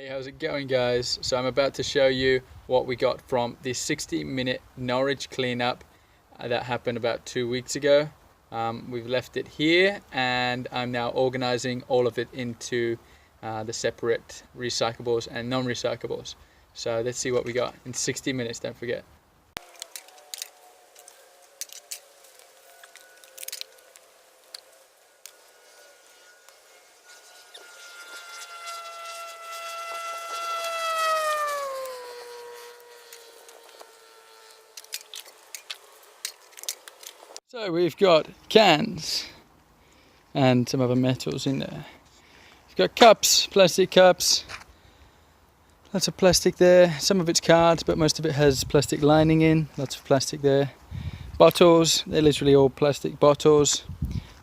Hey, how's it going, guys? So I'm about to show you what we got from this 60-minute Norwich cleanup that happened about 2 weeks ago. We've left it here and I'm now organizing all of it into the separate recyclables and non-recyclables. So let's see what we got in 60 minutes, don't forget. So we've got cans and some other metals in there. We've got cups, plastic cups, lots of plastic there. Some of it's cards, but most of it has plastic lining in, lots of plastic there. Bottles, they're literally all plastic bottles.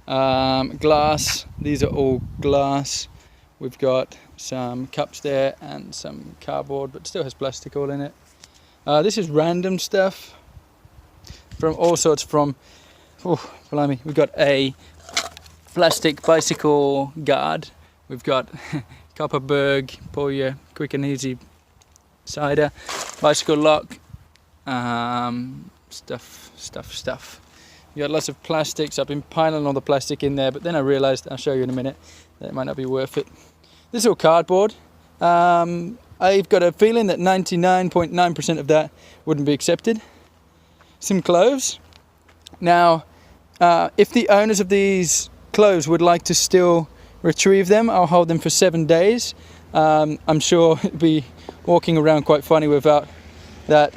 Glass, these are all glass. We've got some cups there and some cardboard, but still has plastic all in it. This is random stuff from all sorts from, oh, blimey, we've got a plastic bicycle guard. We've got Copperberg, pour your quick and easy cider, bicycle lock, stuff. You got lots of plastics. I've been piling all the plastic in there, but then I realized, I'll show you in a minute, that it might not be worth it. This is all cardboard. I've got a feeling that 99.9% of that wouldn't be accepted. Some clothes. Now, if the owners of these clothes would like to still retrieve them, I'll hold them for 7 days. I'm sure it'd be walking around quite funny without that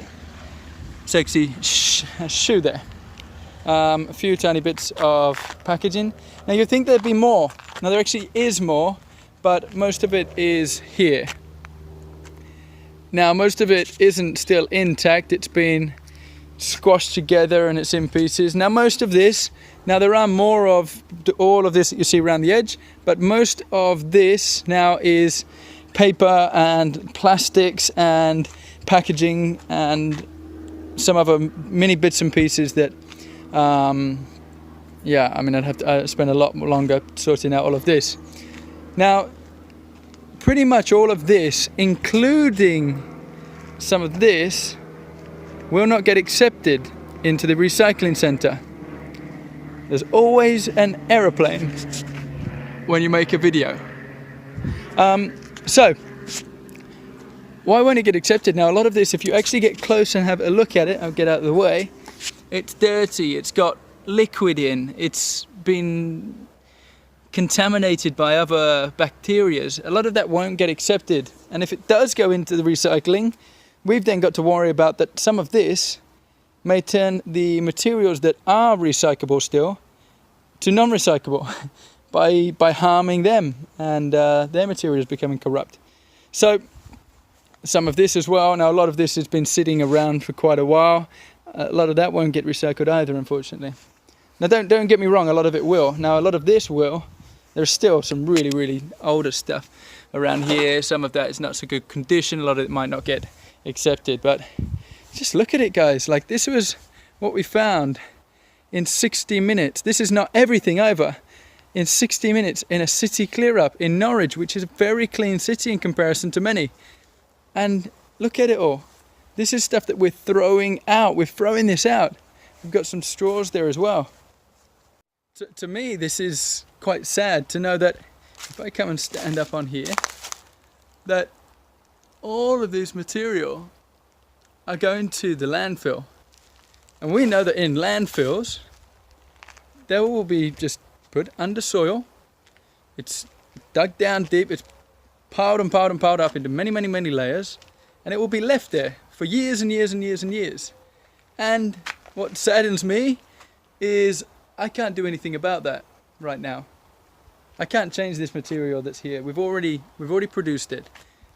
sexy shoe there. A few tiny bits of packaging. Now you'd think there'd be more. Now there actually is more, but most of it is here. Now most of it isn't still intact. It's been squashed together and it's in pieces. Now most of this, now there are more of all of this that you see around the edge, but most of this now is paper and plastics and packaging and some other mini bits and pieces that yeah, I mean, I'd have to spend a lot longer sorting out all of this. Now pretty much all of this, including some of this, will not get accepted into the recycling centre. There's always an aeroplane when you make a video. So, why won't it get accepted? Now a lot of this, if you actually get close and have a look at it, I'll get out of the way, it's dirty, it's got liquid in, it's been contaminated by other bacteria. A lot of that won't get accepted. And if it does go into the recycling, we've then got to worry about that some of this may turn the materials that are recyclable still to non-recyclable by harming them and their materials becoming corrupt. So some of this as well. Now a lot of this has been sitting around for quite a while. A lot of that won't get recycled either, unfortunately. Now don't get me wrong, a lot of it will. Now a lot of this will. There's still some really older stuff around here. Some of that is not so good condition. A lot of it might not get accepted, but just look at it, guys. Like, this was what we found in 60 minutes. This is not everything either. In 60 minutes in a city clear up in Norwich, which is a very clean city in comparison to many. And look at it all. This is stuff that we're throwing out. We're throwing this out. We've got some straws there as well. To me, this is quite sad to know that if I come and stand up on here, that all of this material are going to the landfill. And we know that in landfills, they will be just put under soil. It's dug down deep. It's piled and piled and piled up into many layers. And it will be left there for years and years and years and years. And what saddens me is I can't do anything about that right now. I can't change this material that's here. We've already produced it.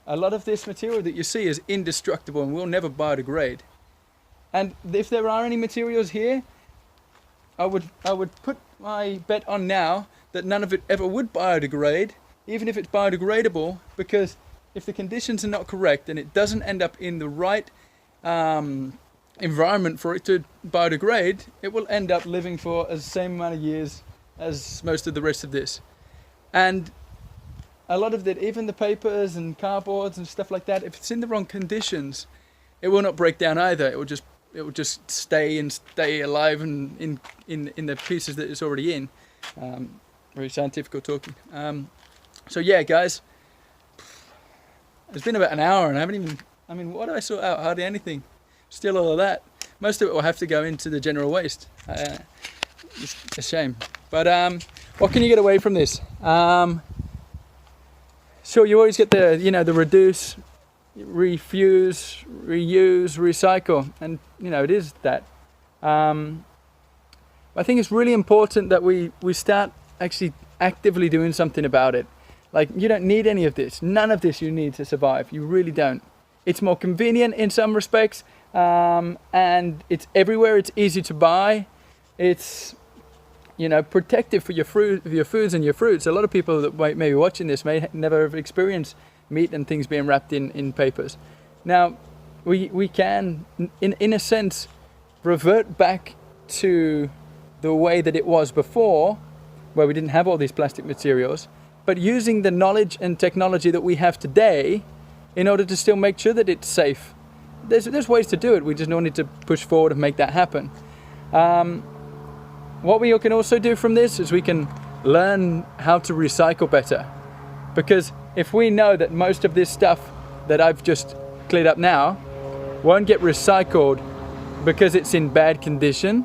A lot of this material that you see is indestructible and will never biodegrade. And if there are any materials here, I would put my bet on now that none of it ever would biodegrade, even if it's biodegradable, because if the conditions are not correct and it doesn't end up in the right environment for it to biodegrade, it will end up living for the same amount of years as most of the rest of this. And a lot of it, even the papers and cardboards and stuff like that, if it's in the wrong conditions, it will not break down either. It will just stay alive and in the pieces that it's already in. Very scientific talking. So yeah, guys, it's been about an hour and I haven't even, I mean, what did I sort out? Hardly anything. Still all of that. Most of it will have to go into the general waste. It's a shame. But what can you get away from this? Sure, you always get the, you know, the reduce, refuse, reuse, recycle, and you know, it is that. I think it's really important that we start actually actively doing something about it. Like, you don't need any of this. None of this you need to survive. You really don't. It's more convenient in some respects, and it's everywhere. It's easy to buy. It's, you know, protective for your foods and your fruits. A lot of people that may be watching this may never have experienced meat and things being wrapped in papers. Now, we can, in a sense, revert back to the way that it was before, where we didn't have all these plastic materials, but using the knowledge and technology that we have today in order to still make sure that it's safe. There's ways to do it. We just don't need to push forward and make that happen. What we can also do from this is we can learn how to recycle better. Because if we know that most of this stuff that I've just cleared up now won't get recycled because it's in bad condition,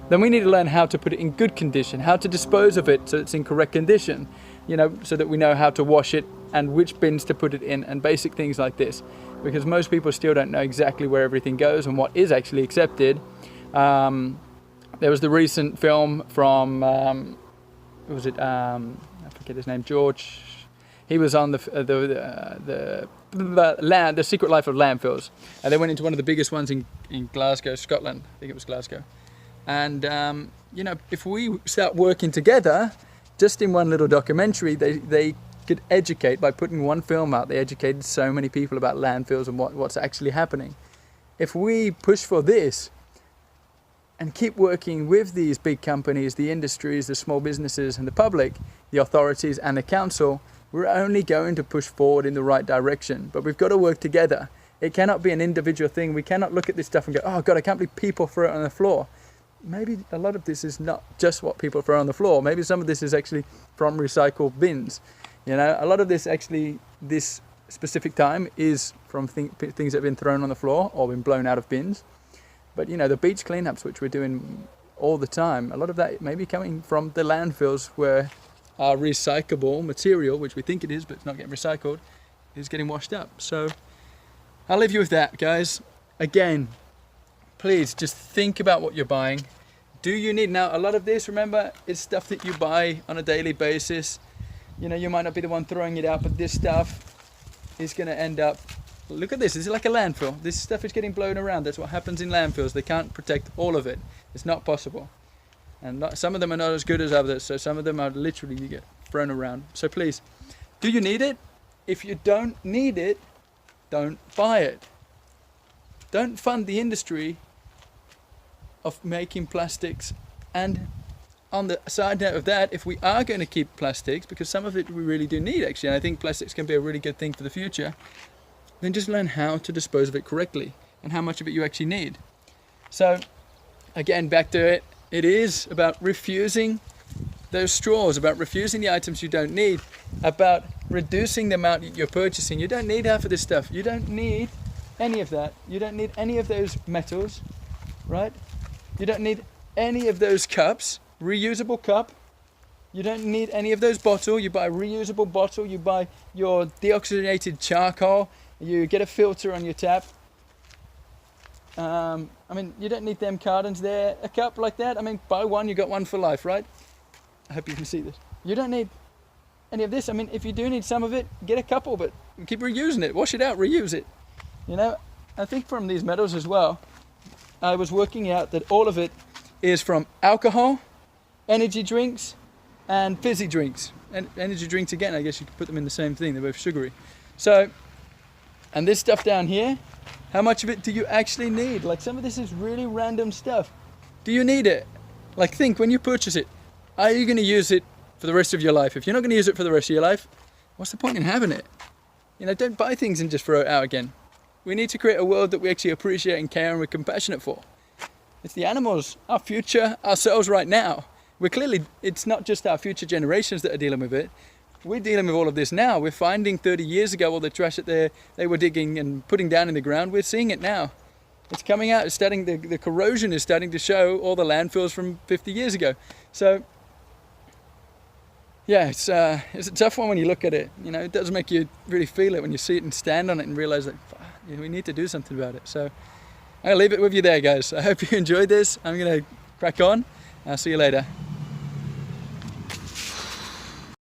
then we need to learn how to put it in good condition, how to dispose of it so it's in correct condition, you know, so that we know how to wash it and which bins to put it in and basic things like this. Because most people still don't know exactly where everything goes and what is actually accepted. There was the recent film from, who was it? I forget his name. George. He was on the Secret Life of Landfills, and they went into one of the biggest ones in Glasgow, Scotland. I think it was Glasgow. And you know, if we start working together, just in one little documentary, they could educate by putting one film out. They educated so many people about landfills and what's actually happening. If we push for this and keep working with these big companies, the industries, the small businesses and the public, the authorities and the council, we're only going to push forward in the right direction. But we've got to work together. It cannot be an individual thing. We cannot look at this stuff and go, oh God, I can't believe people throw it on the floor. Maybe a lot of this is not just what people throw on the floor. Maybe some of this is actually from recycled bins. You know, a lot of this actually, this specific time is from things that have been thrown on the floor or been blown out of bins. But you know, the beach cleanups, which we're doing all the time, a lot of that may be coming from the landfills where our recyclable material, which we think it is, but it's not getting recycled, is getting washed up. So I'll leave you with that, guys. Again, please just think about what you're buying. Do you need, now a lot of this, remember, is stuff that you buy on a daily basis. You know, you might not be the one throwing it out, but this stuff is going to end up, look at this is like a landfill. This stuff is getting blown around. That's what happens in landfills. They can't protect all of it. It's not possible. And some of them are not as good as others, so some of them are literally, you get thrown around. So please, do you need it? If you don't need it, don't buy it. Don't fund the industry of making plastics. And on the side note of that, if we are going to keep plastics, because some of it we really do need actually, and I think plastics can be a really good thing for the future, then just learn how to dispose of it correctly and how much of it you actually need. So again, back to it. It is about refusing those straws, about refusing the items you don't need, about reducing the amount that you're purchasing. You don't need half of this stuff. You don't need any of that. You don't need any of those metals, right? You don't need any of those cups, reusable cup. You don't need any of those bottles. You buy a reusable bottle. You buy your deoxygenated charcoal. You get a filter on your tap. I mean, you don't need them cartons there. A cup like that, I mean, buy one, you got one for life, right? I hope you can see this. You don't need any of this. I mean, if you do need some of it, get a couple, but keep reusing it. Wash it out, reuse it. You know, I think from these metals as well, I was working out that all of it is from alcohol, energy drinks, and fizzy drinks. And energy drinks, again, I guess you could put them in the same thing. They're both sugary. So, and this stuff down here, how much of it do you actually need? Like, some of this is really random stuff. Do you need it? Like, think when you purchase it, are you going to use it for the rest of your life? If you're not going to use it for the rest of your life, what's the point in having it? You know, don't buy things and just throw it out again. We need to create a world that we actually appreciate and care and we're compassionate for. It's the animals, our future, ourselves right now. It's not just our future generations that are dealing with it. We're dealing with all of this now. We're finding 30 years ago all the trash that they were digging and putting down in the ground. We're seeing it now. It's coming out. It's starting. The corrosion is starting to show all the landfills from 50 years ago. So, yeah, it's a tough one when you look at it. You know, it does make you really feel it when you see it and stand on it and realize that we need to do something about it. So, I'll leave it with you there, guys. I hope you enjoyed this. I'm gonna crack on. I'll see you later.